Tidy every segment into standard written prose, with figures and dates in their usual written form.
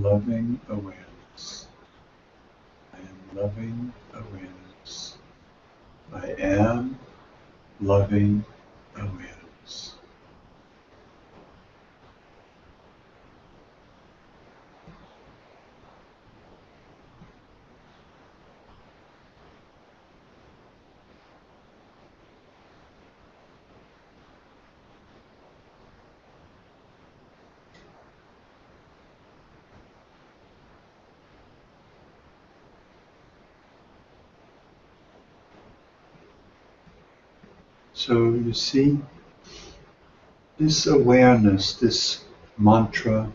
am loving awareness. I am loving awareness. I am loving awareness. So you see, this awareness, this mantra,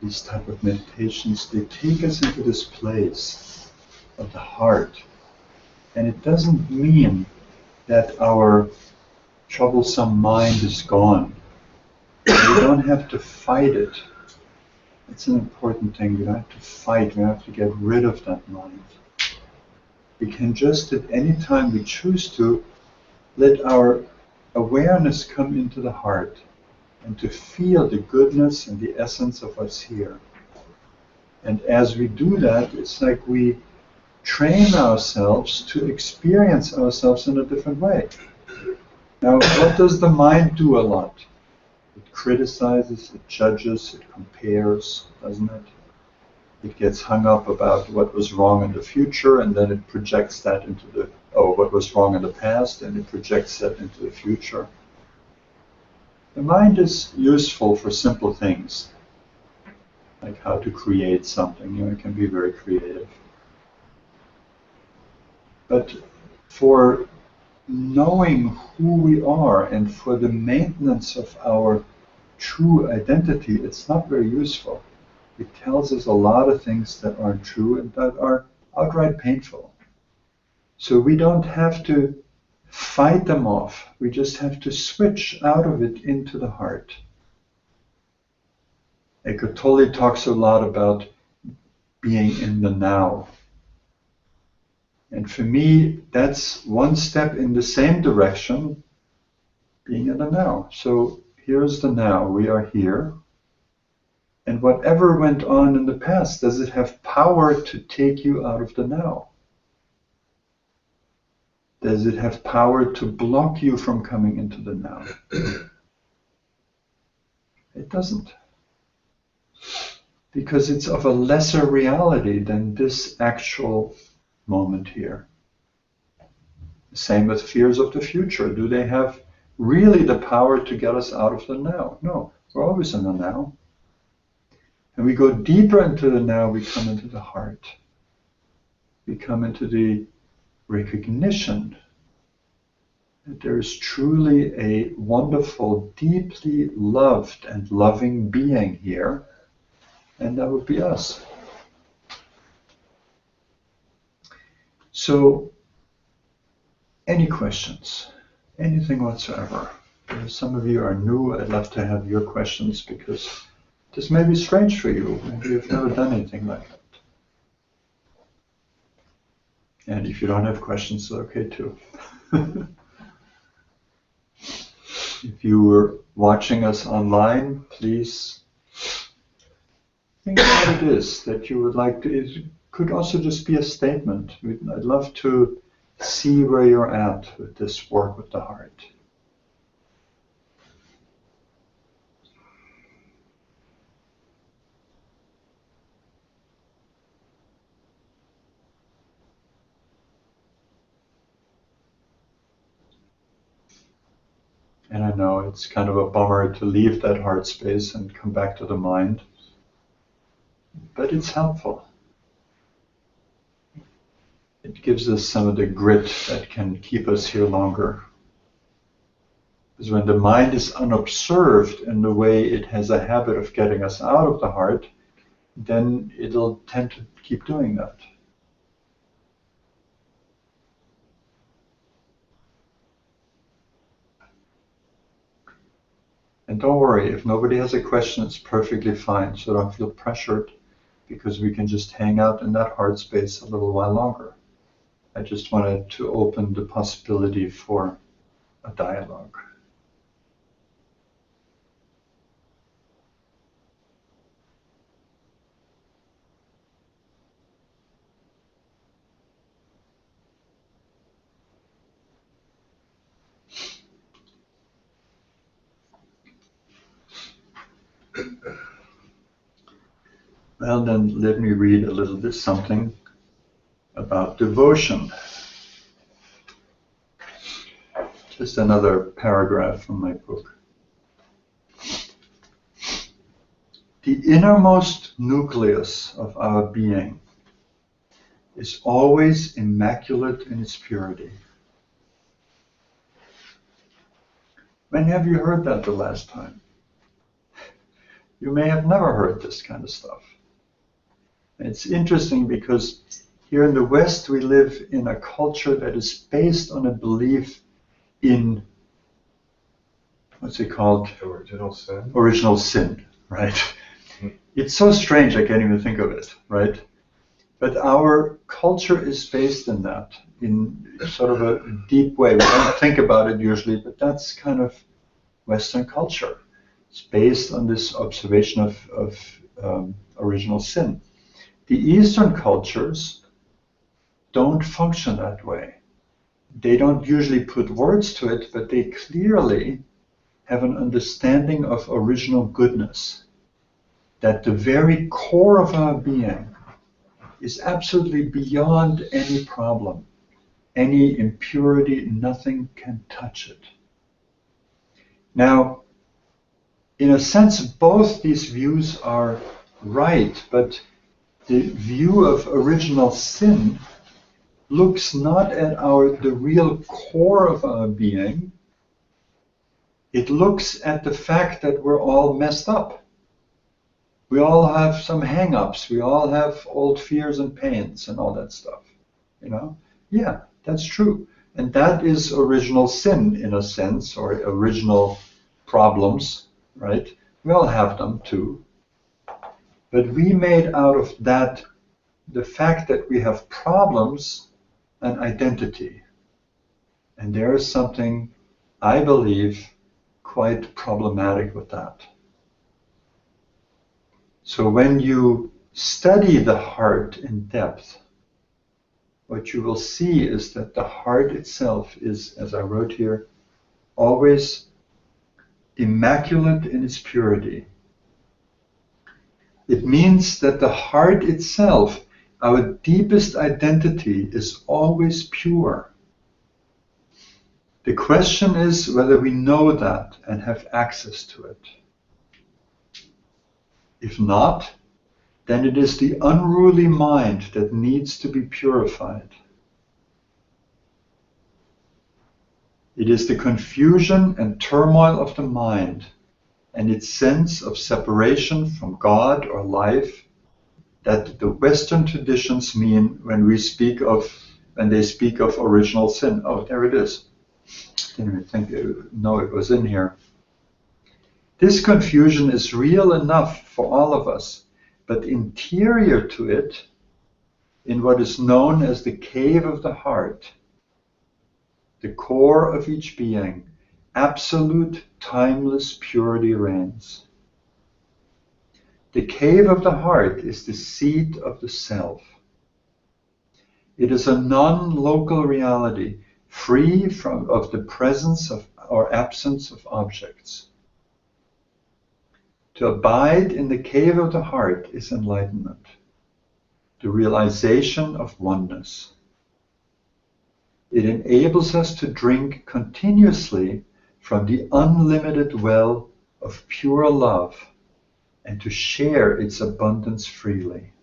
these type of meditations, they take us into this place of the heart. And it doesn't mean that our troublesome mind is gone. We don't have to fight it. It's an important thing. We don't have to fight. We have to get rid of that mind. We can just, at any time we choose to, let our awareness come into the heart and to feel the goodness and the essence of what's here. And as we do that, it's like we train ourselves to experience ourselves in a different way. Now, what does the mind do a lot? It criticizes, it judges, it compares, doesn't it? It gets hung up about what was wrong in the future, and then it projects that into what was wrong in the past, and it projects that into the future. The mind is useful for simple things, like how to create something. It can be very creative. But for knowing who we are and for the maintenance of our true identity, it's not very useful. It tells us a lot of things that aren't true and that are outright painful. So we don't have to fight them off. We just have to switch out of it into the heart. Eckhart Tolle talks a lot about being in the now. And for me, that's one step in the same direction, being in the now. So here's the now. We are here. And whatever went on in the past, does it have power to take you out of the now? Does it have power to block you from coming into the now? It doesn't. Because it's of a lesser reality than this actual moment here. Same with fears of the future. Do they have really the power to get us out of the now? No, we're always in the now. And we go deeper into the now, we come into the heart. We come into the recognition that there is truly a wonderful, deeply loved and loving being here, and that would be us. So, any questions? Anything whatsoever? If some of you are new, I'd love to have your questions because this may be strange for you. Maybe you've never done anything like that. And if you don't have questions, it's okay too. If you were watching us online, please think what it is that you would like to. It could also just be a statement. I'd love to see where you're at with this work with the heart. And I know it's kind of a bummer to leave that heart space and come back to the mind, but it's helpful. It gives us some of the grit that can keep us here longer. Because when the mind is unobserved in the way it has a habit of getting us out of the heart, then it'll tend to keep doing that. And don't worry, if nobody has a question, it's perfectly fine. So don't feel pressured, because we can just hang out in that heart space a little while longer. I just wanted to open the possibility for a dialogue. Well, then let me read a little bit something about devotion. Just another paragraph from my book. The innermost nucleus of our being is always immaculate in its purity. When have you heard that the last time? You may have never heard this kind of stuff. It's interesting because here in the West we live in a culture that is based on a belief in, what's it called? Original sin. Original sin, right? It's so strange I can't even think of it, right? But our culture is based in that, in sort of a deep way. We don't think about it usually, but that's kind of Western culture. It's based on this observation of original sin. The Eastern cultures don't function that way. They don't usually put words to it, but they clearly have an understanding of original goodness, that the very core of our being is absolutely beyond any problem, any impurity, nothing can touch it. Now, in a sense, both these views are right, but the view of original sin looks not at the real core of our being. It looks at the fact that we're all messed up. We all have some hang-ups. We all have old fears and pains and all that stuff. You know? Yeah, that's true. And that is original sin in a sense, or original problems, right? We all have them too. But we made out of that the fact that we have problems an identity. And there is something, I believe, quite problematic with that. So when you study the heart in depth, what you will see is that the heart itself is, as I wrote here, always immaculate in its purity. It means that the heart itself, our deepest identity, is always pure. The question is whether we know that and have access to it. If not, then it is the unruly mind that needs to be purified. It is the confusion and turmoil of the mind and its sense of separation from God or life that the Western traditions mean when they speak of original sin. Oh, there it is. Didn't even know it was in here. This confusion is real enough for all of us, but interior to it, in what is known as the cave of the heart, the core of each being, absolute timeless purity reigns. The cave of the heart is the seat of the self. It is a non-local reality, free of the presence of or absence of objects. To abide in the cave of the heart is enlightenment, the realization of oneness. It enables us to drink continuously from the unlimited well of pure love and to share its abundance freely.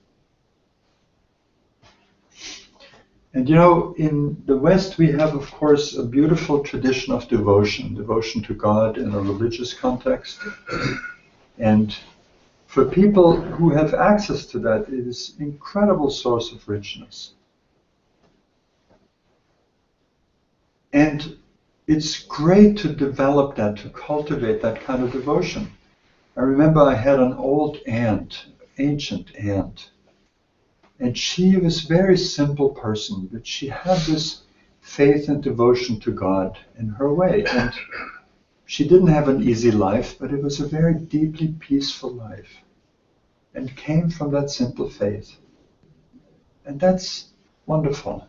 And you know, in the West we have, of course, a beautiful tradition of devotion to God in a religious context. And for people who have access to that, it is an incredible source of richness. And it's great to develop that, to cultivate that kind of devotion. I remember I had an old aunt, ancient aunt, and she was a very simple person, but she had this faith and devotion to God in her way. And she didn't have an easy life, but it was a very deeply peaceful life and came from that simple faith. And that's wonderful.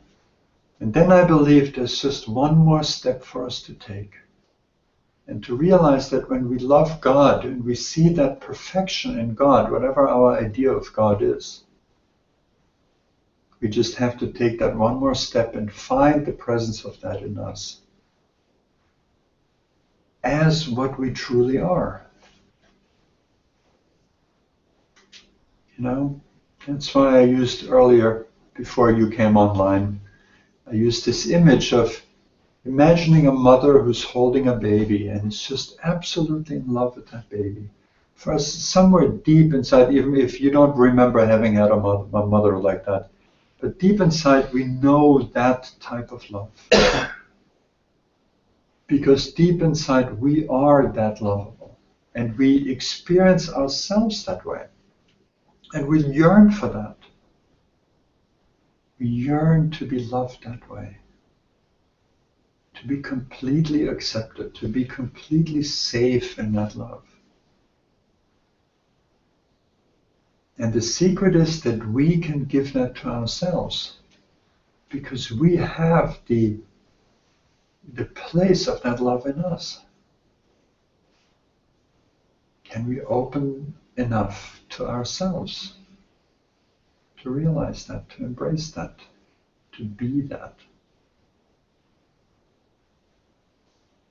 And then I believe there's just one more step for us to take. And to realize that when we love God and we see that perfection in God, whatever our idea of God is, we just have to take that one more step and find the presence of that in us as what we truly are. You know, that's why I used earlier, before you came online, I used this image of imagining a mother who's holding a baby and is just absolutely in love with that baby. For us, somewhere deep inside, even if you don't remember having had a mother like that, but deep inside we know that type of love. Because deep inside we are that lovable. And we experience ourselves that way. And we yearn for that. We yearn to be loved that way. To be completely accepted, to be completely safe in that love. And the secret is that we can give that to ourselves, because we have the place of that love in us. Can we open enough to ourselves to realize that, to embrace that, to be that?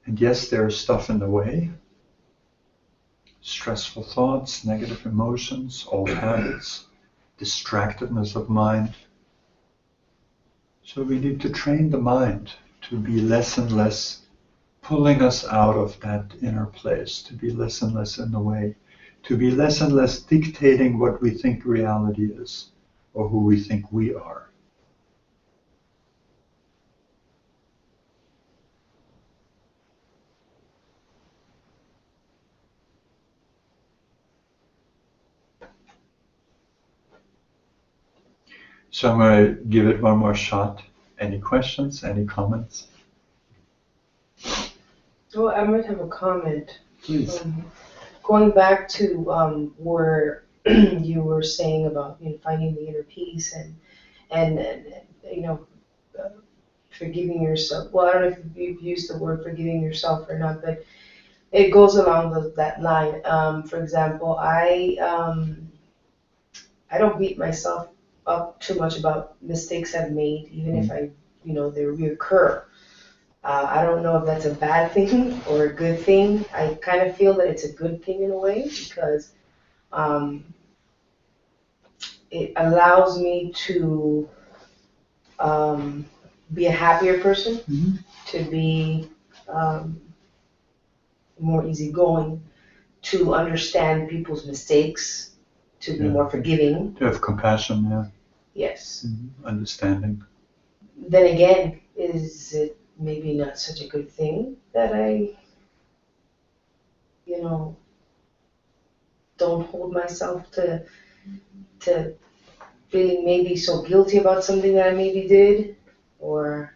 And yes, there's stuff in the way. Stressful thoughts, negative emotions, old habits, distractedness of mind. So we need to train the mind to be less and less pulling us out of that inner place, to be less and less in the way, to be less and less dictating what we think reality is or who we think we are. So I'm going to give it one more shot. Any questions? Any comments? Well, I might have a comment. Please. Going back to where you were saying about finding the inner peace and forgiving yourself. Well, I don't know if you've used the word forgiving yourself or not, but it goes along that line. For example, I don't beat myself up too much about mistakes I've made, even if they reoccur. I don't know if that's a bad thing or a good thing. I kind of feel that it's a good thing in a way, because it allows me to be a happier person, to be more easygoing, to understand people's mistakes, to be more forgiving. To have compassion, yeah. Yes. Understanding. Then again, is it maybe not such a good thing that I, don't hold myself to feeling maybe so guilty about something that I maybe did, or...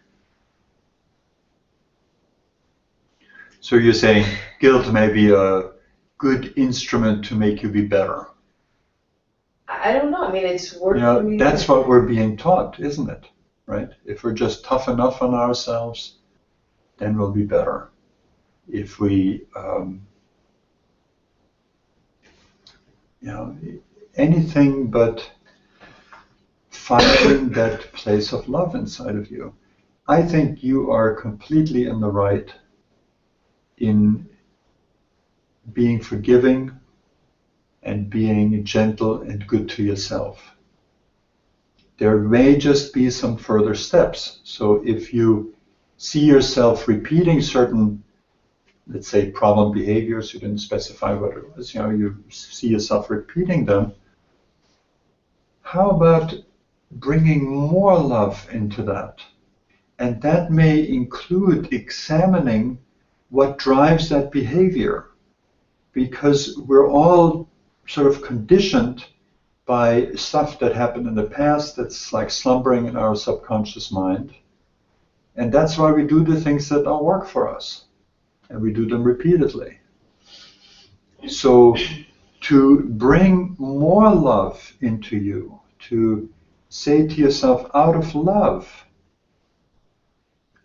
So you're saying guilt may be a good instrument to make you be better? I don't know. I mean, it's worked for me. That's what we're being taught, isn't it? Right? If we're just tough enough on ourselves, then we'll be better. If we, anything but finding that place of love inside of you. I think you are completely in the right in being forgiving and being gentle and good to yourself. There may just be some further steps. So if you see yourself repeating certain, let's say, problem behaviors, you didn't specify what it was, you see yourself repeating them, how about bringing more love into that? And that may include examining what drives that behavior, because we're all sort of conditioned by stuff that happened in the past that's like slumbering in our subconscious mind. And that's why we do the things that don't work for us. And we do them repeatedly. So to bring more love into you, to say to yourself, out of love,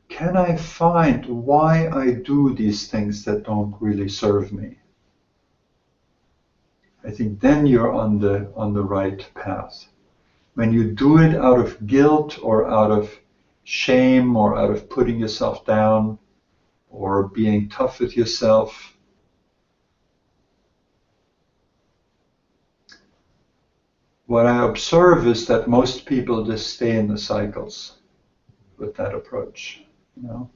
can I find why I do these things that don't really serve me? I think then you're on the right path. When you do it out of guilt or out of shame or out of putting yourself down or being tough with yourself, what I observe is that most people just stay in the cycles with that approach. You know?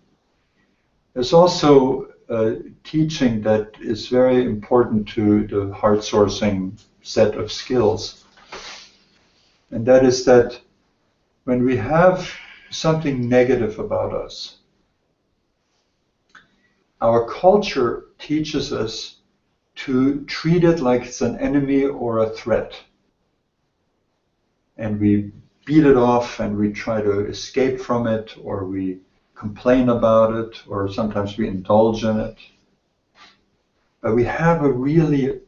There's also a teaching that is very important to the HeartSourcing set of skills, and that is that when we have something negative about us, our culture teaches us to treat it like it's an enemy or a threat. And we beat it off and we try to escape from it, or we complain about it, or sometimes we indulge in it. But we have a really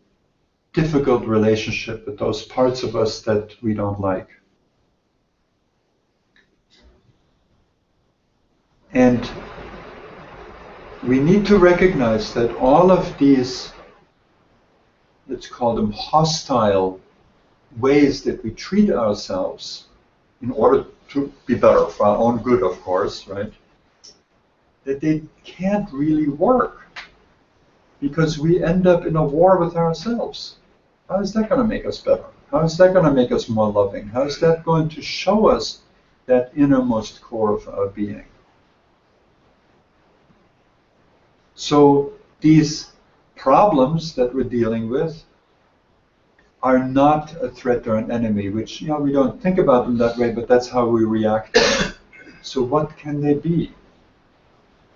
difficult relationship with those parts of us that we don't like. And we need to recognize that all of these, let's call them hostile ways that we treat ourselves in order to be better, for our own good, of course, right? That they can't really work because we end up in a war with ourselves. How is that going to make us better? How is that going to make us more loving? How is that going to show us that innermost core of our being? So these problems that we're dealing with are not a threat or an enemy, which, you know, we don't think about them that way, but that's how we react to them. So what can they be?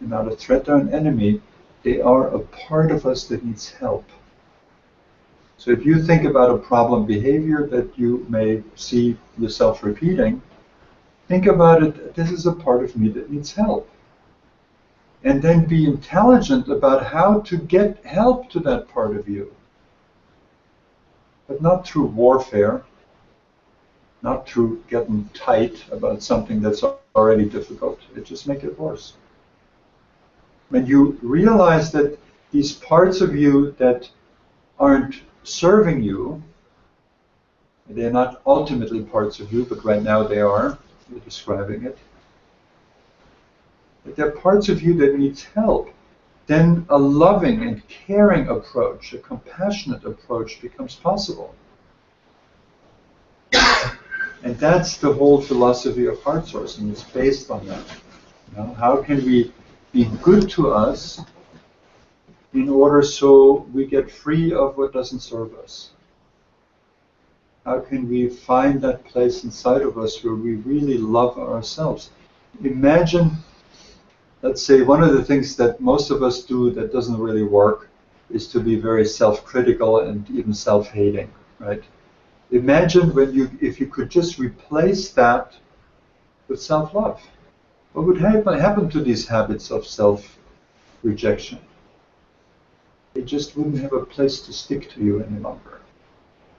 They're not a threat or an enemy. They are a part of us that needs help. So if you think about a problem behavior that you may see yourself repeating, think about it, this is a part of me that needs help. And then be intelligent about how to get help to that part of you. But not through warfare, not through getting tight about something that's already difficult. It just makes it worse. When you realize that these parts of you that aren't serving you, they're not ultimately parts of you, but right now they are, you're describing it, that there are parts of you that needs help, then a loving and caring approach, a compassionate approach becomes possible. And that's the whole philosophy of HeartSourcing. It's based on that. You know, how can we be good to us in order so we get free of what doesn't serve us? How can we find that place inside of us where we really love ourselves? Imagine, let's say, one of the things that most of us do that doesn't really work is to be very self-critical and even self-hating, right? Imagine if you could just replace that with self-love. What would happen to these habits of self-rejection? They just wouldn't have a place to stick to you any longer.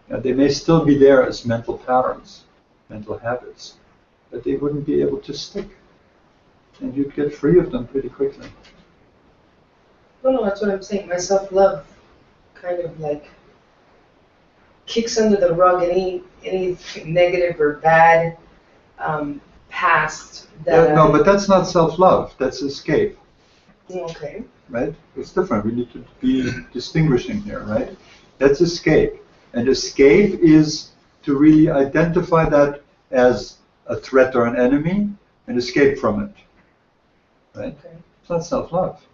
Now, they may still be there as mental patterns, mental habits, but they wouldn't be able to stick. And you'd get free of them pretty quickly. No, that's what I'm saying. My self-love kind of like kicks under the rug any negative or bad past that. No, but that's not self-love. That's escape. Okay. Right? It's different. We need to be distinguishing here, right? That's escape. And escape is to really identify that as a threat or an enemy and escape from it. Right? Okay. It's not self-love.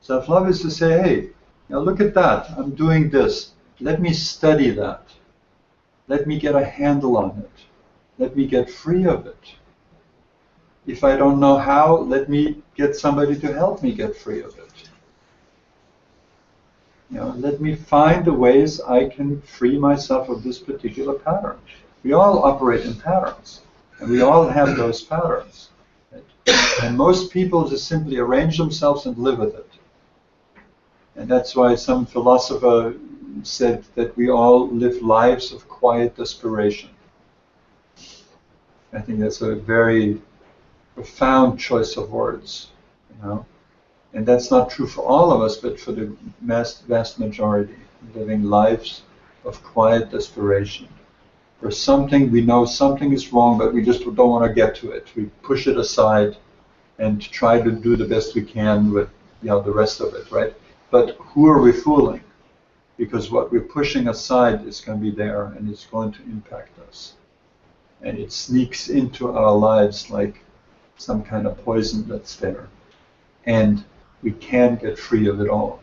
Self-love is to say, hey, now look at that. I'm doing this. Let me study that. Let me get a handle on it. Let me get free of it. If I don't know how, let me get somebody to help me get free of it. You know, let me find the ways I can free myself of this particular pattern. We all operate in patterns, and we all have those patterns. Right? And most people just simply arrange themselves and live with it. And that's why some philosopher said that we all live lives of quiet desperation. I think that's a very profound choice of words. know? And that's not true for all of us, but for the vast majority, living lives of quiet desperation. For something, we know something is wrong, but we just don't want to get to it. We push it aside and try to do the best we can with, the rest of it, right? But who are we fooling? Because what we're pushing aside is going to be there, and it's going to impact us. And it sneaks into our lives like some kind of poison that's there. And we can't get free of it all.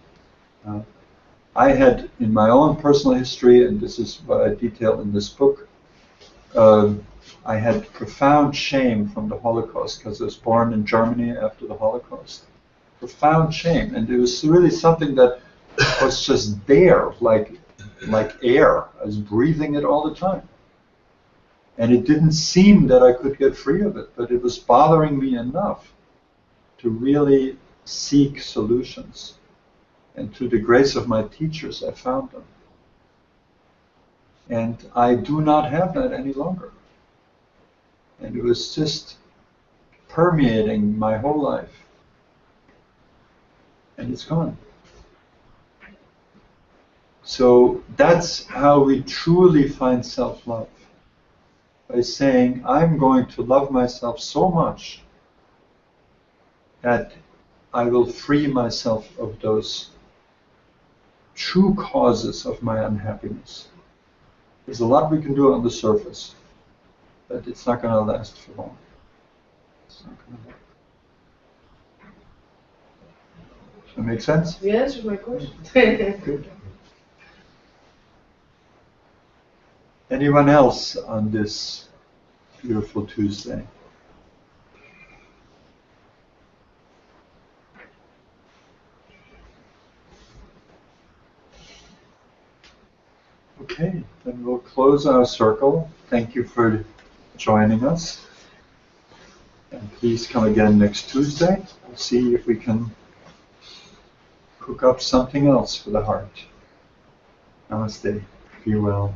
I had, in my own personal history, and this is what I detail in this book, I had profound shame from the Holocaust because I was born in Germany after the Holocaust. Profound shame, and it was really something that was just there, like air. I was breathing it all the time. And it didn't seem that I could get free of it, but it was bothering me enough to really seek solutions. And through the grace of my teachers, I found them. And I do not have that any longer. And it was just permeating my whole life. And it's gone. So that's how we truly find self-love. By saying, I'm going to love myself so much that I will free myself of those true causes of my unhappiness. There's a lot we can do on the surface, but it's not going to last for long. It's not going to work. Does that make sense? You answered my question. Good. Anyone else on this beautiful Tuesday? Okay, then we'll close our circle. Thank you for joining us. And please come again next Tuesday. We'll see if we can cook up something else for the heart. Namaste. Be well.